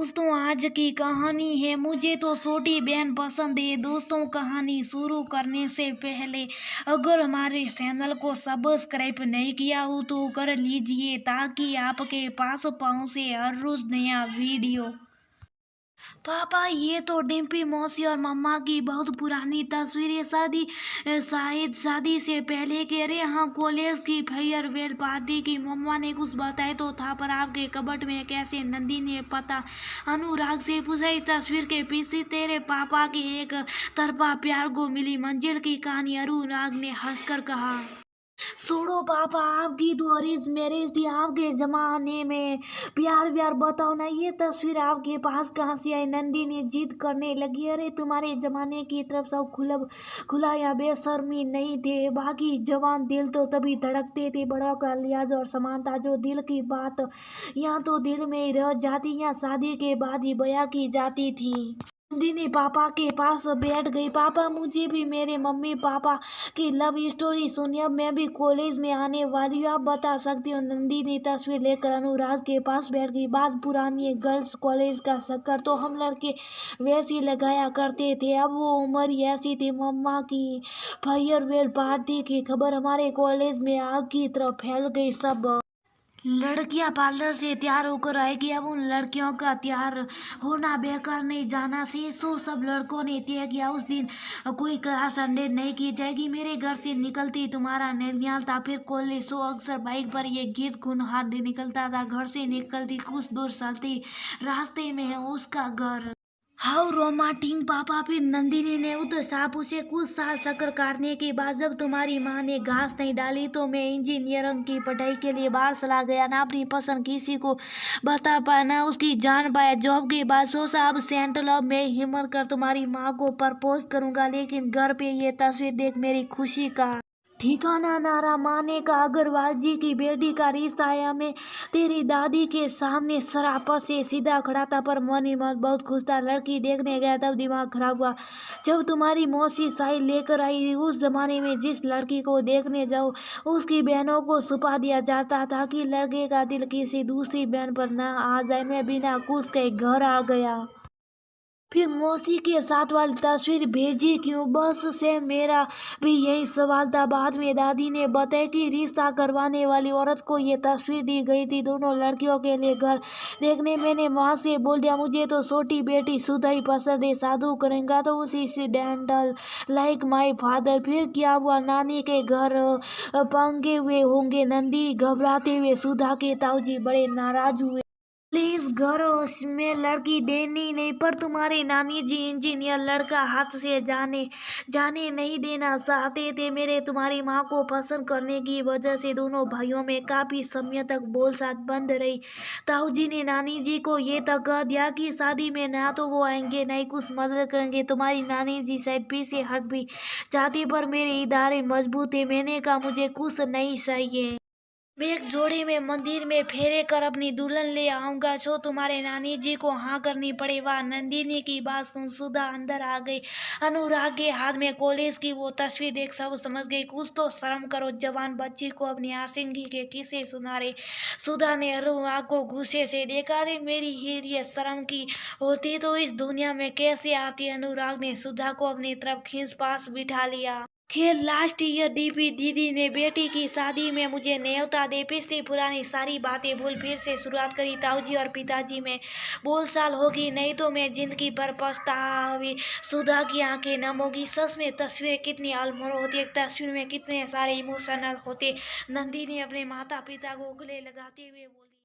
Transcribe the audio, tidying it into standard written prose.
दोस्तों आज की कहानी है मुझे तो छोटी बहन पसंद है। दोस्तों कहानी शुरू करने से पहले अगर हमारे चैनल को सब्सक्राइब नहीं किया हो तो कर लीजिए ताकि आपके पास पहुंचे हर रोज नया वीडियो। पापा ये तो डिम्पी मौसी और मम्मा की बहुत पुरानी तस्वीरें शायद शादी से पहले के। अरे हाँ, कॉलेज की फेयरवेल पार्टी की। मम्मा ने कुछ बताया तो था पर आपके कबट में कैसे? नंदी ने पता अनुराग से पूछा। इस तस्वीर के पीछे तेरे पापा के एक तरफा प्यार को मिली मंजिल की कहानी, अनुराग ने हंसकर कहा। छोड़ो पापा, आपकी तो अरेंज मैरिज थी आपके जमाने में। प्यार व्यार बताओ ना, ये तस्वीर आपके पास कहाँ से आई? नंदी ने जिद करने लगी। अरे तुम्हारे जमाने की तरफ सब खुला या बेशर्मी नहीं थे। बाकी जवान दिल तो तभी धड़कते थे, बड़ों का लिहाज और समानता। जो दिल की बात यहाँ तो दिल में ही रह जाती, या शादी के बाद ही बयां की जाती थी। नंदिनी पापा के पास बैठ गई। पापा मुझे भी मेरे मम्मी पापा की लव स्टोरी सुनिए, अब मैं भी कॉलेज में आने वाली हूँ, आप बता सकती हो? नंदिनी तस्वीर लेकर अनुराग के पास बैठ गई। बात पुरानी है, गर्ल्स कॉलेज का चक्कर तो हम लड़के वैसे लगाया करते थे। अब वो उम्र ही ऐसी थी। मम्मा की फेयरवेल पार्टी की खबर हमारे कॉलेज में आग की तरह फैल गई। सब लड़कियां पार्लर से तैयार होकर आएगी। अब उन लड़कियों का तैयार होना बेकार नहीं जाना चाहिए। सो सब लड़कों ने तय किया उस दिन कोई क्लास अटेंड नहीं की जाएगी। मेरे घर से निकलती तुम्हारा नैनियाल था, फिर कॉलेज। सो अक्सर बाइक पर ये गीत गुन हाथ निकलता था। घर से निकलती कुछ दूर चलती रास्ते में है उसका घर। हाउ रोमांटिक पापा। फिर नंदिनी ने उत्साह पूछे। कुछ साल चक्कर काटने के बाद जब तुम्हारी माँ ने घास नहीं डाली तो मैं इंजीनियरिंग की पढ़ाई के लिए बाहर चला गया। ना अपनी पसंद किसी को बता पाया ना उसकी जान पाया। जॉब के बाद सोचा अब सेंट्रल अब मैं हिम्मत कर तुम्हारी माँ को प्रपोज करूंगा। लेकिन घर पे ये तस्वीर देख मेरी खुशी का ठिकाना नारा। माने का अग्रवाल जी की बेटी का रिश्ता आया। मैं तेरी दादी के सामने शराफत से सीधा खड़ा था पर मन ही मन बहुत खुश था। लड़की देखने गया तब दिमाग खराब हुआ जब तुम्हारी मौसी साई लेकर आई। उस जमाने में जिस लड़की को देखने जाओ उसकी बहनों को छुपा दिया जाता था कि लड़के का दिल किसी दूसरी बहन पर ना आ जाए। मैं बिना कुछ के घर आ गया। फिर मौसी के साथ वाली तस्वीर भेजी क्यों? बस से मेरा भी यही सवाल था। बाद में दादी ने बताया कि रिश्ता करवाने वाली औरत को ये तस्वीर दी गई थी दोनों लड़कियों के लिए घर देखने। मैंने माँ से बोल दिया मुझे तो छोटी बेटी सुधा ही पसंद है, शादी करेंगे तो उसी से डेंटल लाइक माई फादर। फिर क्या हुआ? नानी के घर पंगे हुए होंगे। नंदी घबराते हुए सुधा के ताऊजी बड़े नाराज हुए। प्लीज घर में लड़की देनी नहीं, पर तुम्हारे नानी जी इंजीनियर लड़का हाथ से जाने नहीं देना चाहते थे। मेरे तुम्हारी माँ को पसंद करने की वजह से दोनों भाइयों में काफी समय तक बोलचाल बंद रही। ताऊ जी ने नानी जी को ये तक कह दिया कि शादी में ना तो वो आएंगे ना ही कुछ मदद करेंगे। तुम्हारी नानी जी शायद पीछे हट भी जाती पर मेरे इदारे मजबूत है। मैंने कहा मुझे कुछ नहीं चाहिए, मैं एक जोड़े में मंदिर में फेरे कर अपनी दुल्हन ले आऊंगा जो तुम्हारे नानी जी को हाँ करनी पड़े। वाह। नंदिनी की बात सुन सुधा अंदर आ गई। अनुराग के हाथ में कॉलेज की वो तस्वीर देख सब समझ गई। कुछ तो शर्म करो, जवान बच्ची को अपनी आशिकी के किस्से सुना रहे। सुधा ने अनुराग को गुस्से से देखा। रे मेरी हीर, ये शर्म की होती तो इस दुनिया में कैसे आती? अनुराग ने सुधा को अपनी तरफ खींच पास बिठा लिया। खैर लास्ट ईयर डीपी दीदी ने बेटी की शादी में मुझे न्योता दे। पिछली पुरानी सारी बातें भूल फिर से शुरुआत करी। ताऊजी और पिताजी में बोलचाल होगी नहीं तो मैं जिंदगी भर पछतावी। सुधा की आंखें नम होगी। सच में तस्वीरें कितनी अनमोल होती है, एक तस्वीर में कितने सारे इमोशनल होते। नंदी ने अपने माता पिता को गले लगाते हुए बोला।